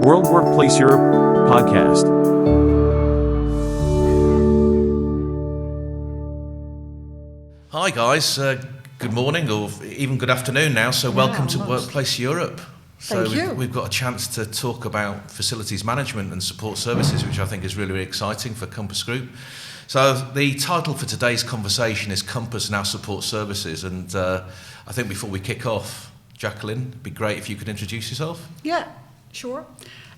World Workplace Europe podcast. Hi guys, good morning or even good afternoon now. So welcome to Workplace Europe. So we've got a chance to talk about facilities management and support services, which I think is really, really exciting for Compass Group. So the title for today's conversation is Compass and our support services. And I think before we kick off, Jacqueline, it'd be great if you could introduce yourself. Yeah, sure.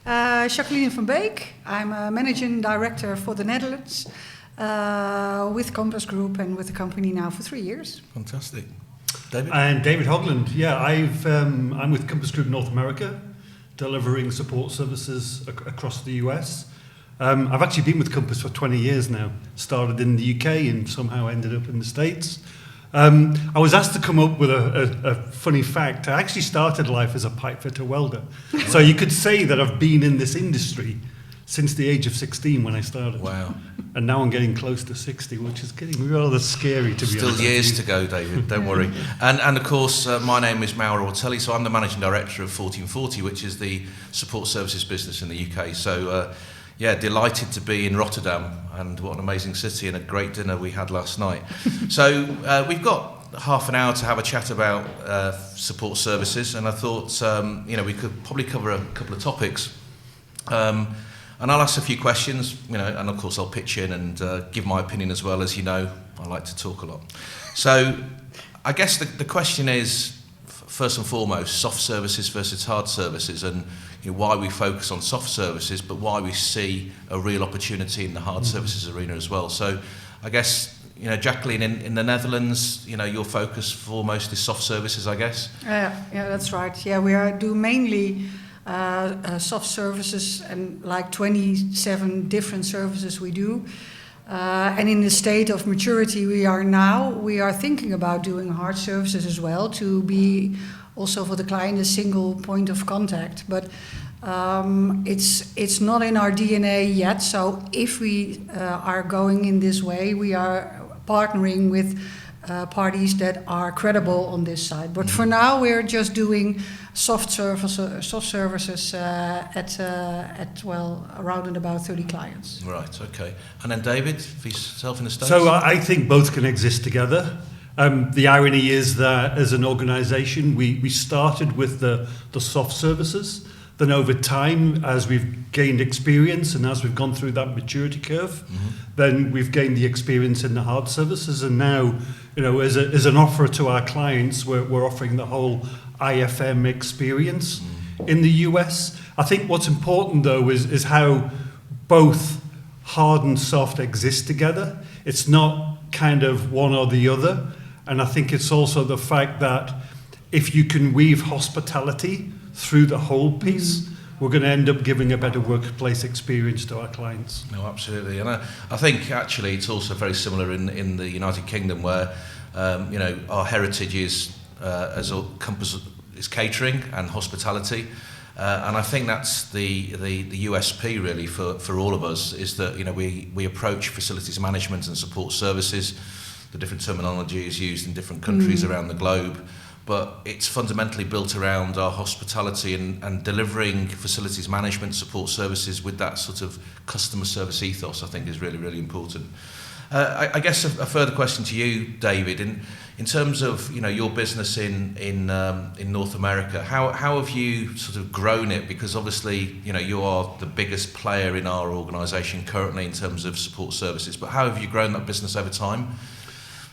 Jacqueline from Beek. I'm a managing director for the Netherlands with Compass Group and with the company now for 3 years. Fantastic. David? And David Hogland. Yeah, I'm with Compass Group North America, delivering support services across the US. I've actually been with Compass for 20 years now. Started in the UK and somehow ended up in the States. I was asked to come up with a funny fact. I actually started life as a pipe fitter welder. So you could say that I've been in this industry since the age of 16 when I started. Wow. And now I'm getting close to 60, which is getting rather scary to be honest. Still years to go, David, don't worry. And of course, my name is Mauro Ortelli, so I'm the Managing Director of 1440, which is the support services business in the UK. So, delighted to be in Rotterdam, and what an amazing city and a great dinner we had last night. So we've got half an hour to have a chat about support services, and I thought, we could probably cover a couple of topics. And I'll ask a few questions, and of course I'll pitch in and give my opinion as well. As you know, I like to talk a lot. So I guess the question is, first and foremost, soft services versus hard services, and why we focus on soft services, but why we see a real opportunity in the hard services arena as well. So I guess, Jacqueline, in the Netherlands, your focus foremost is soft services, I guess? Yeah, that's right. Yeah, we do mainly soft services, and like 27 different services we do. And in the state of maturity we are now, we are thinking about doing hard services as well, to be also for the client a single point of contact. But it's not in our DNA yet. So if we are going in this way, we are partnering with parties that are credible on this side. But for now, we're just doing soft services at around and about 30 clients. Right. Okay. And then David, for yourself in the States. So I think both can exist together. The irony is that as an organisation, we started with the soft services. Then over time, as we've gained experience and as we've gone through that maturity curve, then we've gained the experience in the hard services. And now, as an offer to our clients, we're offering the whole IFM experience in the US. I think what's important, though, is how both hard and soft exist together. It's not kind of one or the other. And I think it's also the fact that if you can weave hospitality through the whole piece, we're going to end up giving a better workplace experience to our clients. No, absolutely. And I think actually it's also very similar in the United Kingdom, where our heritage is as a Compass is catering and hospitality, and I think that's the USP really for all of us, is that we approach facilities management and support services. The different terminology is used in different countries around the globe, but it's fundamentally built around our hospitality and delivering facilities management support services with that sort of customer service ethos, I think is really, really important. I guess a further question to you, David, in terms of your business in North America, how have you sort of grown it? Because obviously you are the biggest player in our organisation currently in terms of support services, but how have you grown that business over time?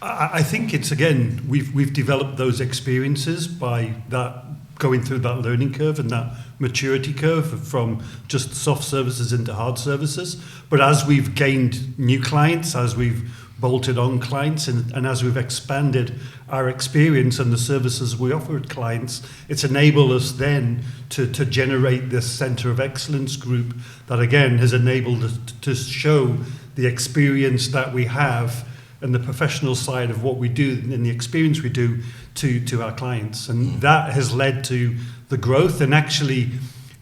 I think it's, again, we've developed those experiences by that going through that learning curve and that maturity curve from just soft services into hard services. But as we've gained new clients, as we've bolted on clients, and as we've expanded our experience and the services we offer to clients, it's enabled us then to generate this centre of excellence group that, again, has enabled us to show the experience that we have and the professional side of what we do and the experience we do to our clients. And that has led to the growth. And actually,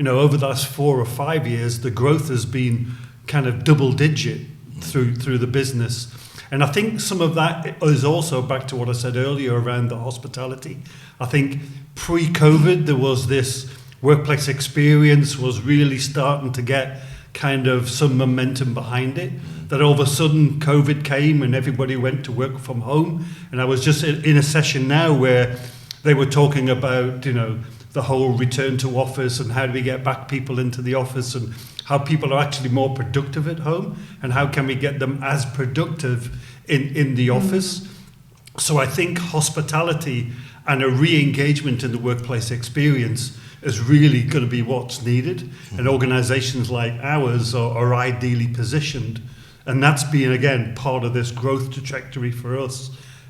over the last 4 or 5 years, the growth has been kind of double digit through the business. And I think some of that is also back to what I said earlier around the hospitality. I think pre-COVID, there was this workplace experience was really starting to get kind of some momentum behind it. That all of a sudden COVID came and everybody went to work from home. And I was just in a session now where they were talking about, the whole return to office and how do we get back people into the office and how people are actually more productive at home and how can we get them as productive in the office. So I think hospitality and a re-engagement in the workplace experience is really going to be what's needed. And organizations like ours are ideally positioned. And that's been, again, part of this growth trajectory for us,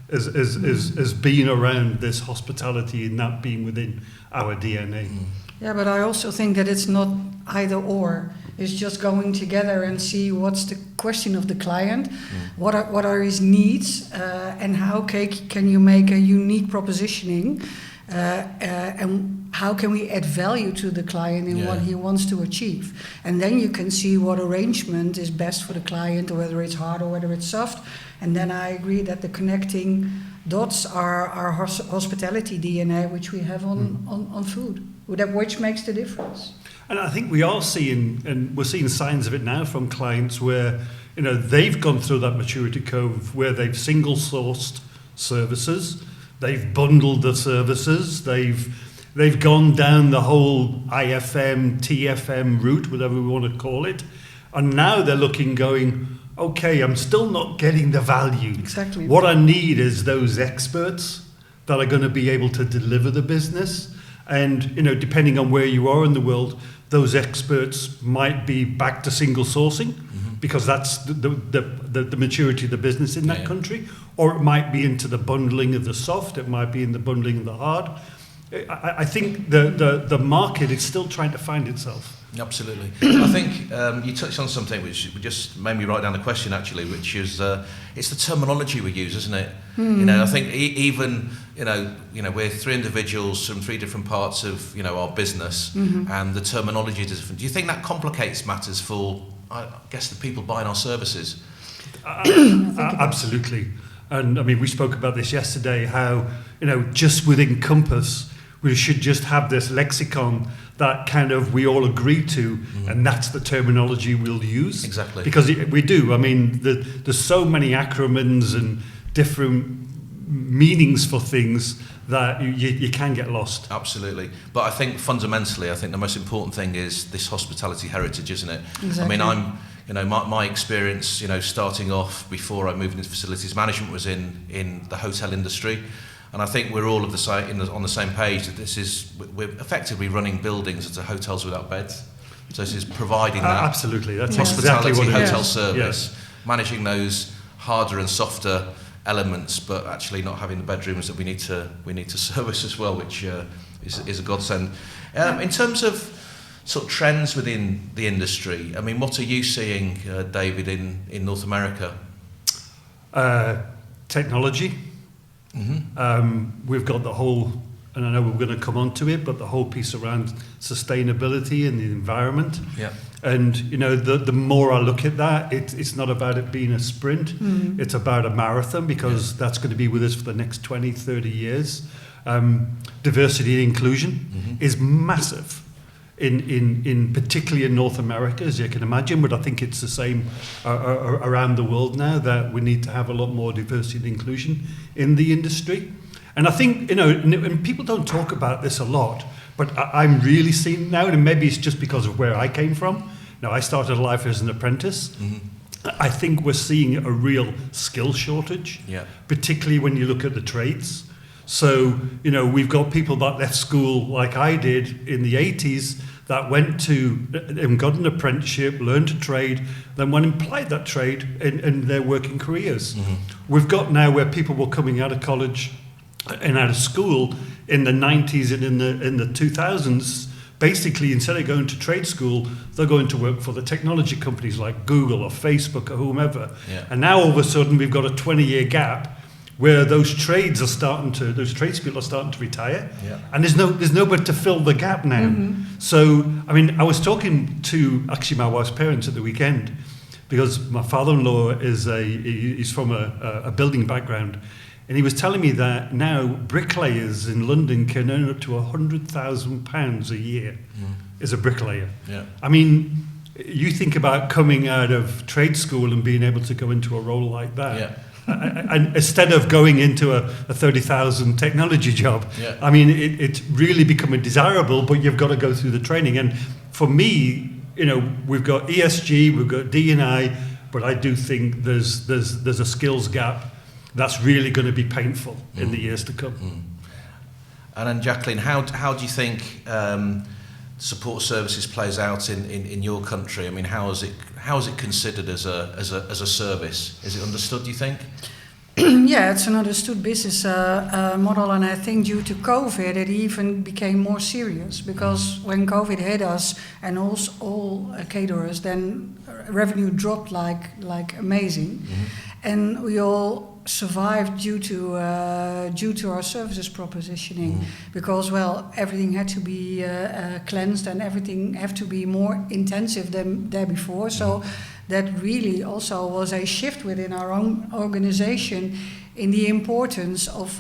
is being around this hospitality and that being within our DNA. Yeah, but I also think that it's not either or. It's just going together and see what's the question of the client, what are his needs, and how can you make a unique propositioning, and how can we add value to the client in what he wants to achieve. And then you can see what arrangement is best for the client, or whether it's hard or whether it's soft. And then I agree that the connecting dots are our hospitality DNA, which we have on food, which makes the difference. And I think we are seeing, and we're seeing signs of it now from clients where, they've gone through that maturity curve where they've single-sourced services, they've bundled the services, they've gone down the whole IFM, TFM route, whatever we want to call it, and now they're going, okay, I'm still not getting the value. Exactly. What I need is those experts that are going to be able to deliver the business. And, depending on where you are in the world, those experts might be back to single sourcing because that's the maturity of the business in that country, or it might be into the bundling of the soft, it might be in the bundling of the hard. I think the market is still trying to find itself. Absolutely. I think you touched on something which just made me write down the question actually, which is it's the terminology we use, isn't it? I think even we're three individuals from three different parts of our business, and the terminology is different. Do you think that complicates matters for, I guess, the people buying our services? Absolutely. And I mean, we spoke about this yesterday. How just within Compass, we should just have this lexicon that kind of we all agree to, and that's the terminology we'll use. Exactly. Because we do. I mean, there's so many acronyms and different meanings for things that you can get lost. Absolutely. But I think fundamentally, the most important thing is this hospitality heritage, isn't it? Exactly. I mean, my experience, starting off before I moved into facilities management was in the hotel industry. And I think we're all on the same page that we're effectively running buildings as hotels without beds. So this is providing that absolutely, that's hospitality exactly what it hotel is. service, managing those harder and softer elements, but actually not having the bedrooms that we need to service as well, which is a godsend. In terms of sort of trends within the industry, I mean, what are you seeing, David, in North America? Technology. We've got the whole, and I know we're going to come on to it, but the whole piece around sustainability and the environment. Yeah. And the more I look at that, it's not about it being a sprint. It's about a marathon, because that's going to be with us for the next 20, 30 years. Diversity and inclusion is massive in particularly in North America, as you can imagine, but I think it's the same around the world now, that we need to have a lot more diversity and inclusion in the industry. And I think, and people don't talk about this a lot, but I'm really seeing now, and maybe it's just because of where I came from. Now, I started life as an apprentice. I think we're seeing a real skill shortage, particularly when you look at the trades. So, we've got people that left school like I did in the 80s that went to and got an apprenticeship, learned a trade, then went and applied that trade in their working careers. We've got now where people were coming out of college and out of school in the 90s and in the 2000s, basically, instead of going to trade school, they're going to work for the technology companies like Google or Facebook or whomever. And now all of a sudden we've got a 20-year gap where those tradespeople are starting to retire, and there's nobody to fill the gap now. So, I mean, I was talking to actually my wife's parents at the weekend, because my father-in-law he's from a building background, And he was telling me that now bricklayers in London can earn up to £100,000 a year as a bricklayer. Yeah. I mean, you think about coming out of trade school and being able to go into a role like that. Yeah. And instead of going into a 30,000 technology job, Yeah. I mean, it's really becoming desirable, but you've got to go through the training. And for me, you know, we've got ESG, we've got D&I, but I do think there's a skills gap that's really going to be painful in the years to come. And then Jacqueline, how do you think support services plays out in your country? I mean, how is it considered as a service? Is it understood, do you think? Yeah, it's an understood business model, and I think due to COVID it even became more serious, because when COVID hit us and all caterers, then revenue dropped like amazing, and we all survived due to our services propositioning, because everything had to be cleansed and everything had to be more intensive than there before. So that really also was a shift within our own organization in the importance of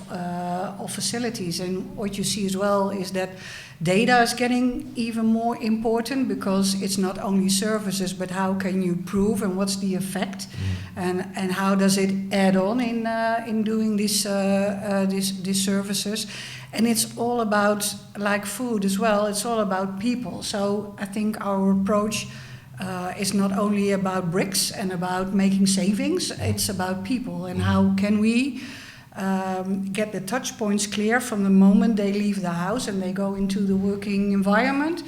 facilities. And what you see as well is that data is getting even more important, because it's not only services, but how can you prove and what's the effect, and how does it add on in doing these services. And it's all about, like food as well, it's all about people. So I think our approach is not only about bricks and about making savings, it's about people, and how can we get the touch points clear from the moment they leave the house and they go into the working environment.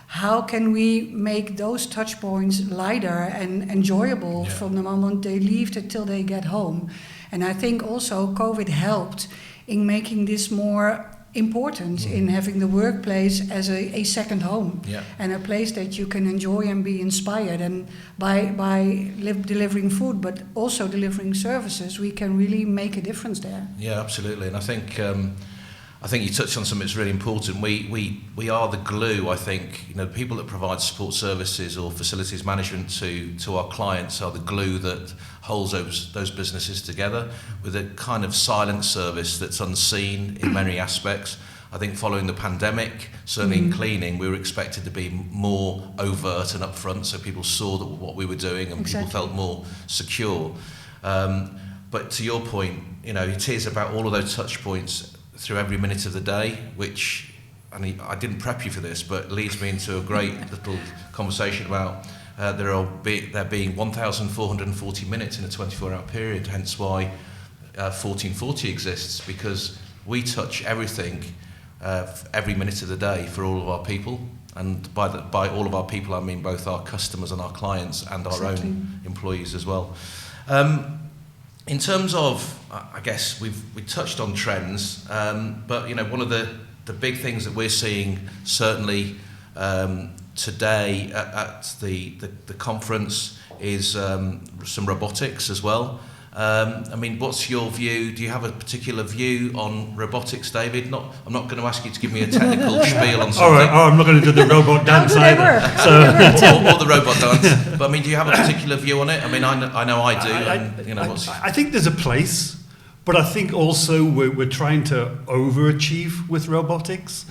How can we make those touch points lighter and enjoyable from the moment they leave till they get home? And I think also COVID helped in making this more important, in having the workplace as a second home, and a place that you can enjoy and be inspired. And by delivering food, but also delivering services, we can really make a difference there. Yeah, absolutely. And I think you touched on something that's really important. We are the glue. I think, you know, people that provide support services or facilities management to our clients are the glue that holds those businesses together, with a kind of silent service that's unseen in many aspects. I think following the pandemic, certainly in cleaning, we were expected to be more overt and upfront, so people saw what we were doing and people felt more secure. But to your point, you know, it is about all of those touch points through every minute of the day, which, and I didn't prep you for this, but leads me into a great little conversation about there being 1,440 minutes in a 24-hour period, hence why 1440 exists, because we touch everything every minute of the day for all of our people. And by all of our people, I mean both our customers and our clients and our own employees as well. In terms of, I guess we touched on trends, but you know, one of the big things that we're seeing certainly today at the conference is some robotics as well. I mean, what's your view? Do you have a particular view on robotics, David? I'm not going to ask you to give me a technical spiel on something. All right, I'm not going to do the robot dance either. Or the robot dance. But I mean, do you have a particular view on it? I mean, I know I do. I think there's a place, but I think also we're trying to overachieve with robotics.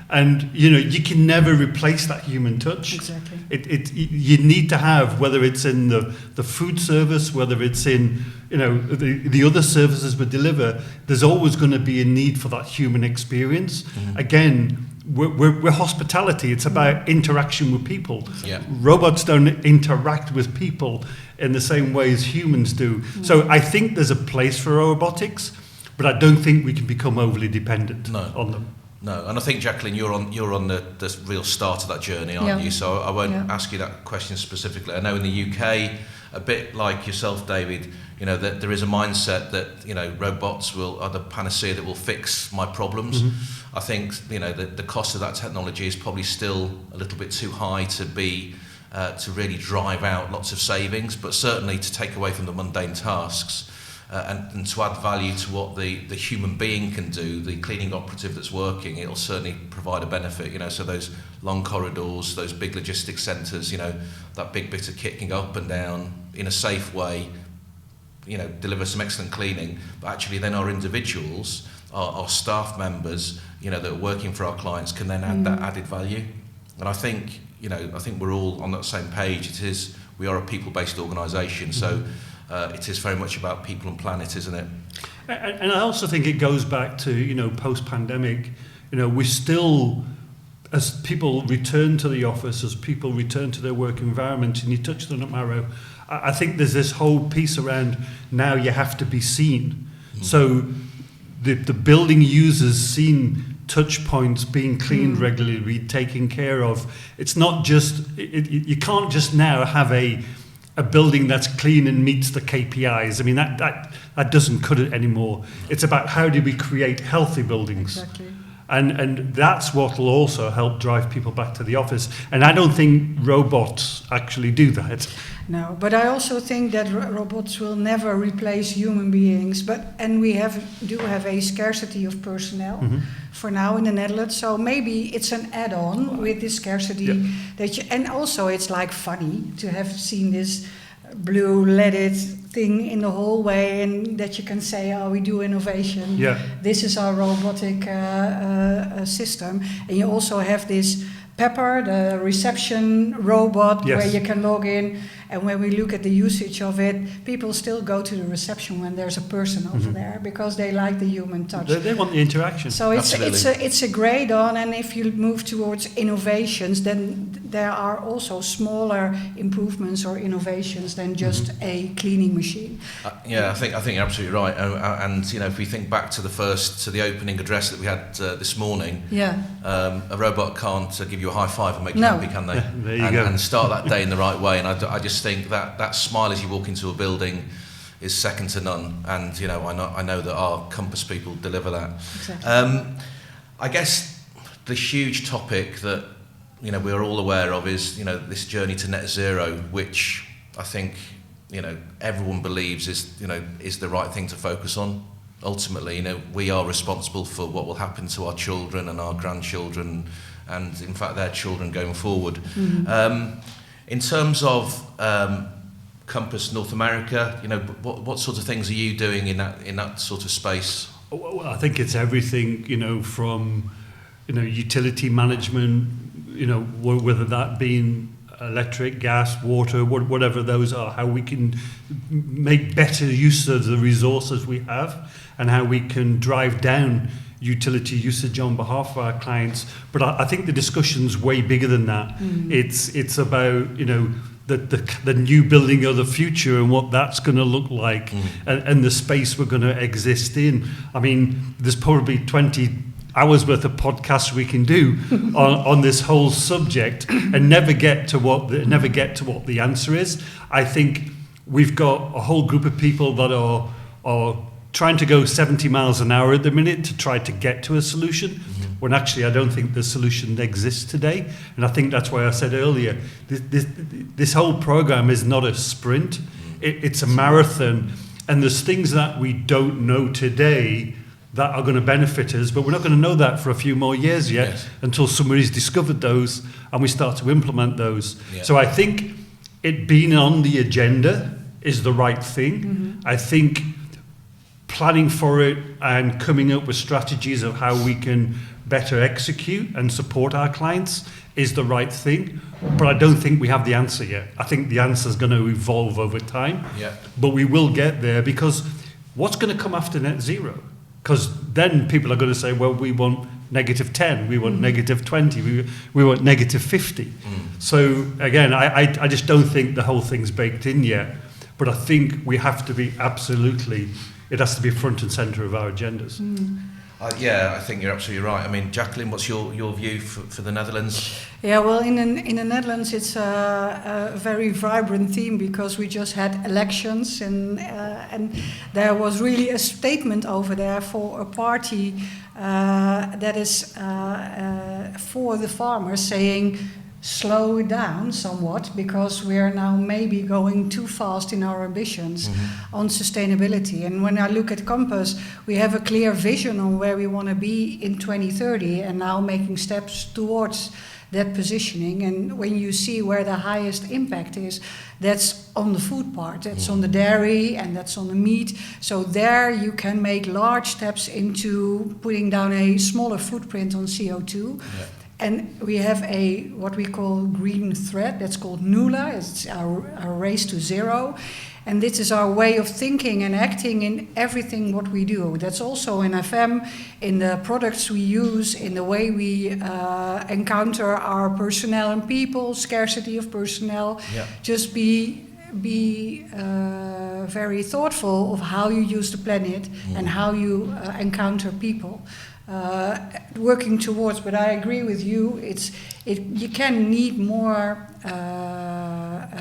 And you know, you can never replace that human touch. Exactly. You need to have, whether it's in the food service, whether it's in, you know, the other services we deliver, there's always going to be a need for that human experience. Again, we're hospitality. It's about interaction with people. Yeah. Robots don't interact with people in the same way as humans do. So I think there's a place for robotics, but I don't think we can become overly dependent on them. No, and I think, Jacqueline, you're on the real start of that journey, aren't you? So I won't ask you that question specifically. I know in the UK, a bit like yourself, David, you know, that there is a mindset that, you know, robots are the panacea that will fix my problems. I think, you know, the cost of that technology is probably still a little bit too high to be to really drive out lots of savings, but certainly to take away from the mundane tasks. And to add value to what the human being can do, the cleaning operative that's working, it'll certainly provide a benefit, you know. So those long corridors, those big logistics centres, you know, that big bit of kit can go up and down in a safe way, deliver some excellent cleaning, but actually then our individuals, our staff members, that are working for our clients can then add that added value. And I think we're all on that same page. We are a people-based organisation, so it is very much about people and planet, isn't it? And I also think it goes back to, post-pandemic, we still, as people return to the office, as people return to their work environment, and you touched on it, Mauro, I think there's this whole piece around now you have to be seen. So the building users seen touch points being cleaned regularly, taken care of. It's not just, you can't just now have a building that's clean and meets the KPIs. I mean, that doesn't cut it anymore. It's about how do we create healthy buildings. Exactly. And that's what will also help drive people back to the office. And I don't think robots actually do that. No, but I also think that robots will never replace human beings. And we do have a scarcity of personnel for now in the Netherlands. So maybe it's an add-on with this scarcity and also it's like funny to have seen this blue leaded thing in the hallway, and that you can say, oh, we do innovation. Yeah. This is our robotic system. And you also have this Pepper, the reception robot, where you can log in. And when we look at the usage of it, people still go to the reception when there's a person over there because they like the human touch. They want the interaction. So it's a grade on, and if you move towards innovations, then there are also smaller improvements or innovations than just a cleaning machine. I think you're absolutely right. And if we think back to the opening address that we had this morning, a robot can't give you a high five and make you happy, can they? There you go. And start that day in the right way. And I just think that smile as you walk into a building is second to none. And I know that our Compass people deliver that. Exactly. I guess the huge topic that we're all aware of is this journey to net zero, which I think everyone believes is the right thing to focus on. Ultimately, we are responsible for what will happen to our children and our grandchildren, and in fact their children going forward. In terms of Compass North America, what sort of things are you doing in that sort of space? Well, I think it's everything, from utility management, whether that being electric, gas, water, whatever those are, how we can make better use of the resources we have, and how we can drive down utility usage on behalf of our clients. But I think the discussion's way bigger than that. It's about the new building of the future and what that's going to look like, and the space we're going to exist in. I mean, there's probably 20 hours worth of podcasts we can do on this whole subject and never get to what the answer is. I think we've got a whole group of people that are trying to go 70 miles an hour at the minute to try to get to a solution, when actually I don't think the solution exists today. And I think that's why I said earlier, this whole program is not a sprint, it's a marathon, and there's things that we don't know today that are going to benefit us, but we're not going to know that for a few more years yet, until somebody's discovered those and we start to implement those. So I think it being on the agenda is the right thing. I think planning for it and coming up with strategies of how we can better execute and support our clients is the right thing, but I don't think we have the answer yet. I think the answer is going to evolve over time, but we will get there, because what's going to come after net zero? Because then people are going to say, well, we want -10, we want -20, we want -50. So again, I just don't think the whole thing's baked in yet, but I think we have to be it has to be front and centre of our agendas. I think you're absolutely right. I mean, Jacqueline, what's your view for the Netherlands? Yeah, well, in the Netherlands, it's a very vibrant theme, because we just had elections, and there was really a statement over there for a party that is for the farmers, saying, slow it down somewhat, because we are now maybe going too fast in our ambitions on sustainability. And when I look at Compass, we have a clear vision on where we want to be in 2030, and now making steps towards that positioning. And when you see where the highest impact is, that's on the food part, that's on the dairy, and that's on the meat. So there you can make large steps into putting down a smaller footprint on CO2. Yeah. And we have what we call green thread, that's called NULA, it's our race to zero. And this is our way of thinking and acting in everything what we do. That's also in FM, in the products we use, in the way we encounter our personnel and people, scarcity of personnel. Yeah. Just be very thoughtful of how you use the planet and how you encounter people. Working towards, but I agree with you, you can need more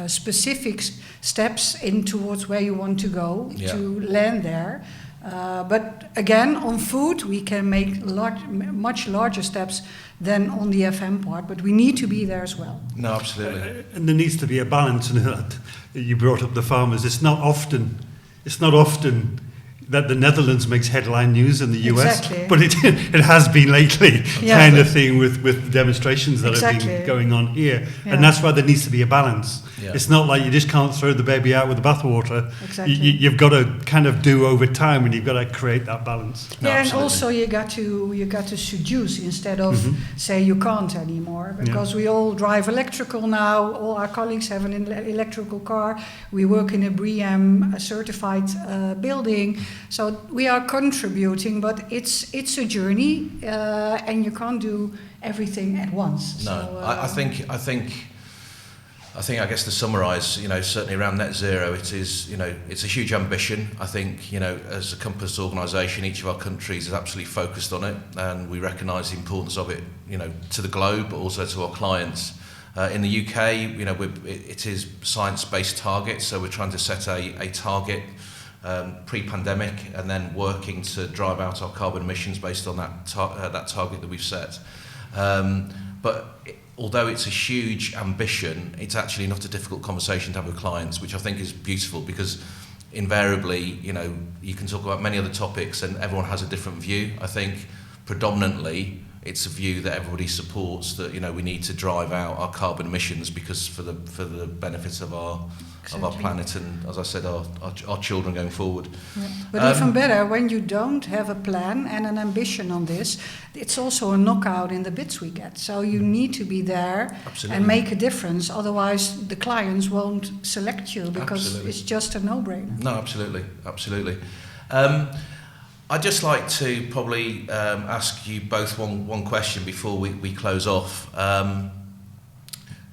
specific steps in towards where you want to go to land there. But again, on food, we can make much larger steps than on the FM part, but we need to be there as well. No, absolutely. And there needs to be a balance. And you brought up the farmers. It's not often that the Netherlands makes headline news in the US, exactly. But it has been lately, kind of thing with demonstrations that have been going on here. Yeah. And that's why there needs to be a balance. Yeah. It's not like you just can't throw the baby out with the bathwater. Exactly. You've got to kind of do over time, and you've got to create that balance. No, and also you got to seduce instead of say you can't anymore, because we all drive electrical now. All our colleagues have an electrical car. We work in a BREEAM certified building. So we are contributing, but it's a journey, and you can't do everything at once. No, so, I guess to summarise, certainly around net zero, it's a huge ambition. I think, as a Compass organisation, each of our countries is absolutely focused on it, and we recognise the importance of it, to the globe, but also to our clients. In the UK, it is science-based targets, so we're trying to set a target pre-pandemic, and then working to drive out our carbon emissions based on that target that we've set. But although it's a huge ambition, it's actually not a difficult conversation to have with clients, which I think is beautiful, because invariably, you can talk about many other topics and everyone has a different view. I think predominantly it's a view that everybody supports, that we need to drive out our carbon emissions because for the benefits of our planet and, as I said, our children going forward. Yeah. But even better, when you don't have a plan and an ambition on this, it's also a knockout in the bids we get. So you need to be there and make a difference. Otherwise, the clients won't select you because it's just a no-brainer. No, absolutely. I'd just like to probably ask you both one question before we close off.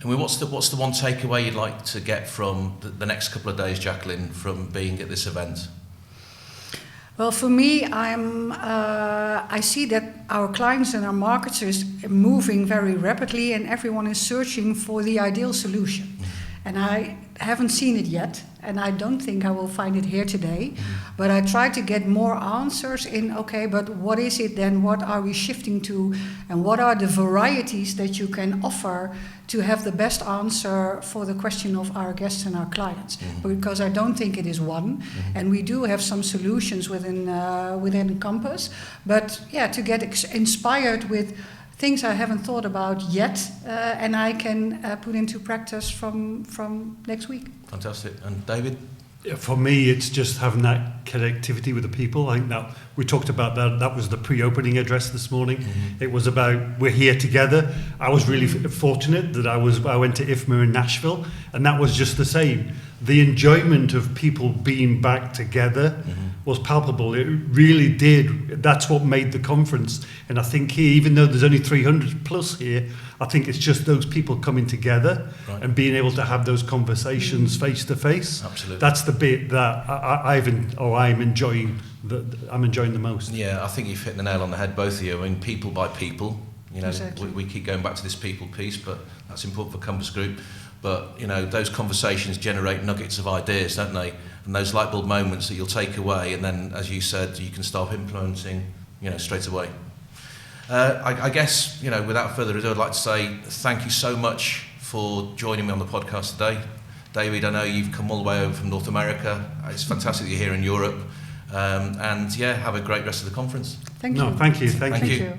What's the one takeaway you'd like to get from the next couple of days, Jacqueline, from being at this event? Well, for me, I see that our clients and our markets is moving very rapidly, and everyone is searching for the ideal solution. And I haven't seen it yet, and I don't think I will find it here today. But I try to get more answers in, but what is it then? What are we shifting to? And what are the varieties that you can offer to have the best answer for the question of our guests and our clients? Because I don't think it is one. And we do have some solutions within Compass. But to get inspired with things I haven't thought about yet, and I can put into practice from next week. Fantastic. And David? For me, it's just having that connectivity with the people. I think that we talked about that. That was the pre-opening address this morning. It was about we're here together. I was really fortunate that I went to IFMA in Nashville, and that was just the same. The enjoyment of people being back together was palpable. It really did. That's what made the conference. And I think here, even though there's only 300 plus here, I think it's just those people coming together and being able to have those conversations face to face. Absolutely. That's the bit that I'm enjoying. I'm enjoying the most. Yeah, I think you've hit the nail on the head, both of you. I mean, people by people. Exactly. We keep going back to this people piece, but that's important for Compass Group. But those conversations generate nuggets of ideas, don't they? And those light bulb moments that you'll take away, and then, as you said, you can start implementing, straight away. I guess, without further ado, I'd like to say thank you so much for joining me on the podcast today. David, I know you've come all the way over from North America. It's fantastic that you're here in Europe. And have a great rest of the conference. Thank you. No, thank you. Thank you.